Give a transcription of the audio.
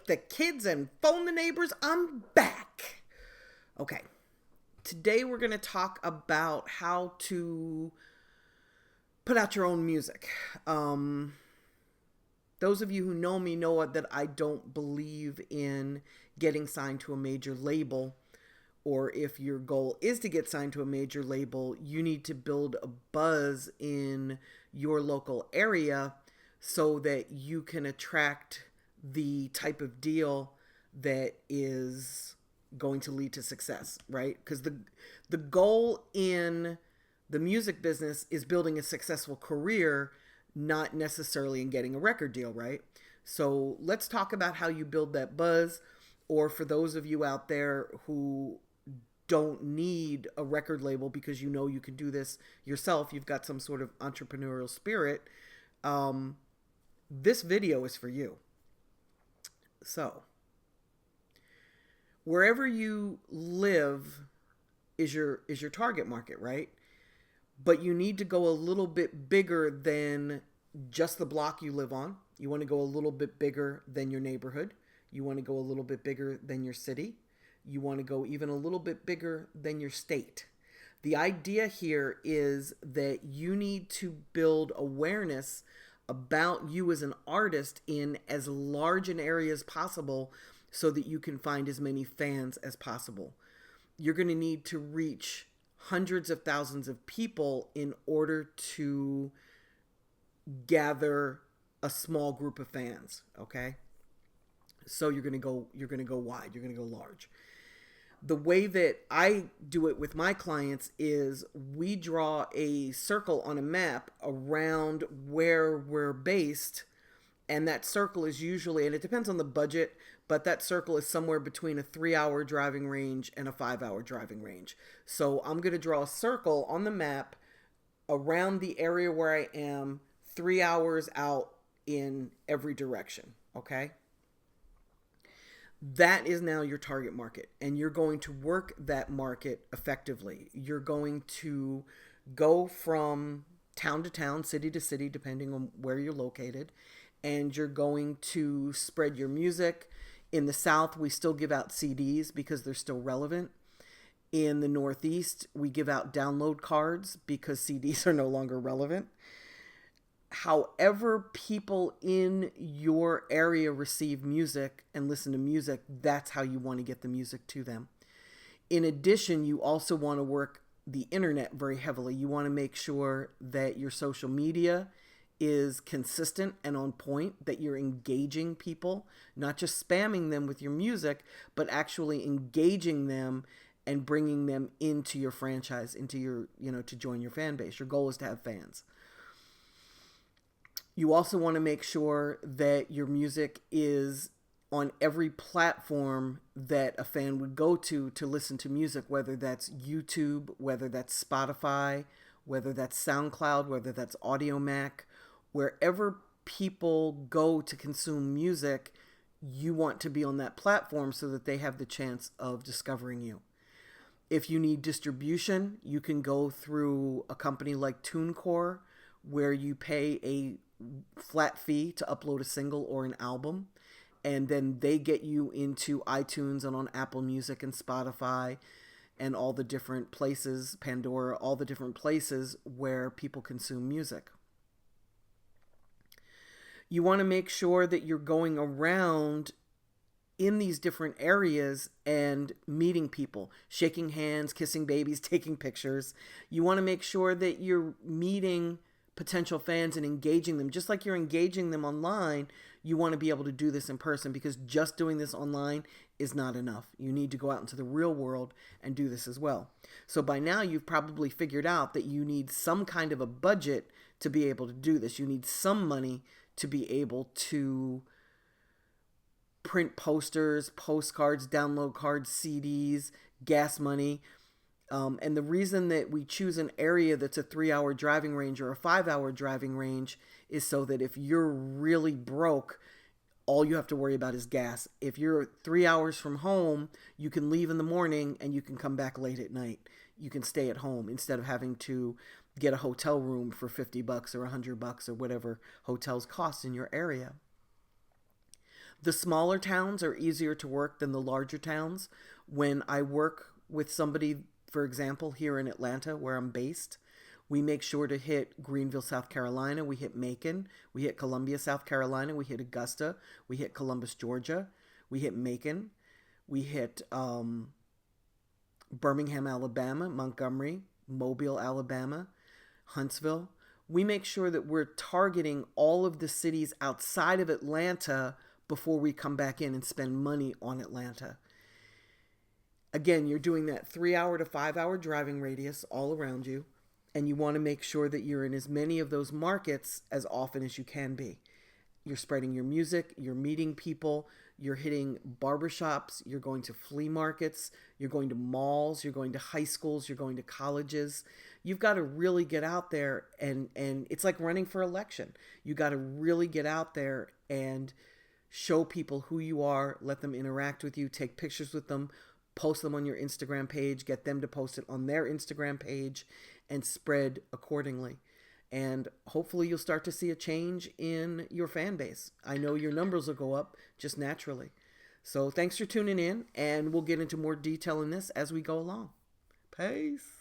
wake the kids and phone the neighbors. I'm back. Okay. Today we're going to talk about how to put out your own music. Those of you who know me know that I don't believe in getting signed to a major label. Or if your goal is to get signed to a major label, you need to build a buzz in your local area so that you can attract the type of deal that is going to lead to success, right? Because the goal in the music business is building a successful career, not necessarily in getting a record deal, right? So let's talk about how you build that buzz. Or for those of you out there who don't need a record label because you know you can do this yourself, you've got some sort of entrepreneurial spirit, this video is for you. So wherever you live is your target market, right? But you need to go a little bit bigger than just the block you live on. You want to go a little bit bigger than your neighborhood. You want to go a little bit bigger than your city. You want to go even a little bit bigger than your state. The idea here is that you need to build awareness about you as an artist in as large an area as possible so that you can find as many fans as possible. You're going to need to reach hundreds of thousands of people in order to gather a small group of fans, okay? So you're going to go wide, you're going to go large. The way that I do it with my clients is we draw a circle on a map around where we're based. And that circle is usually, and it depends on the budget, but that circle is somewhere between a 3-hour driving range and a 5-hour driving range. So I'm going to draw a circle on the map around the area where I am, 3 hours out in every direction. Okay? That is now your target market, and you're going to work that market effectively. You're going to go from town to town, city to city, depending on where you're located, and you're going to spread your music. In the South, we still give out CDs because they're still relevant. In the Northeast, we give out download cards because CDs are no longer relevant. However people in your area receive music and listen to music, that's how you want to get the music to them. In addition, you also want to work the internet very heavily. You want to make sure that your social media is consistent and on point, that you're engaging people, not just spamming them with your music, but actually engaging them and bringing them into your franchise, into your, to join your fan base. Your goal is to have fans. You also want to make sure that your music is on every platform that a fan would go to listen to music, whether that's YouTube, whether that's Spotify, whether that's SoundCloud, whether that's AudioMac. Wherever people go to consume music, you want to be on that platform so that they have the chance of discovering you. If you need distribution, you can go through a company like TuneCore, where you pay a flat fee to upload a single or an album, and then they get you into iTunes and on Apple Music and Spotify and all the different places, Pandora, all the different places where people consume music. You want to make sure that you're going around in these different areas and meeting people, shaking hands, kissing babies, taking pictures. You want to make sure that you're meeting potential fans and engaging them. Just like you're engaging them online, you want to be able to do this in person, because just doing this online is not enough. You need to go out into the real world and do this as well. So by now you've probably figured out that you need some kind of a budget to be able to do this. You need some money to be able to print posters, postcards, download cards, CDs, gas money. And the reason that we choose an area that's a 3-hour driving range or a 5-hour driving range is so that if you're really broke, all you have to worry about is gas. If you're 3 hours from home, you can leave in the morning and you can come back late at night. You can stay at home instead of having to get a hotel room for $50 or $100 or whatever hotels cost in your area. The smaller towns are easier to work than the larger towns. When I work with somebody, for example, here in Atlanta, where I'm based, we make sure to hit Greenville, South Carolina. We hit Macon. We hit Columbia, South Carolina. We hit Augusta. We hit Columbus, Georgia. We hit Macon. We hit Birmingham, Alabama, Montgomery, Mobile, Alabama, Huntsville. We make sure that we're targeting all of the cities outside of Atlanta before we come back in and spend money on Atlanta. Again, you're doing that 3-hour to 5-hour driving radius all around you, and you want to make sure that you're in as many of those markets as often as you can be. You're spreading your music, you're meeting people, you're hitting barbershops, you're going to flea markets, you're going to malls, you're going to high schools, you're going to colleges. You've got to really get out there, and it's like running for election. You got to really get out there and show people who you are, let them interact with you, take pictures with them, post them on your Instagram page, get them to post it on their Instagram page, and spread accordingly. And hopefully you'll start to see a change in your fan base. I know your numbers will go up just naturally. So thanks for tuning in, and we'll get into more detail in this as we go along. Peace.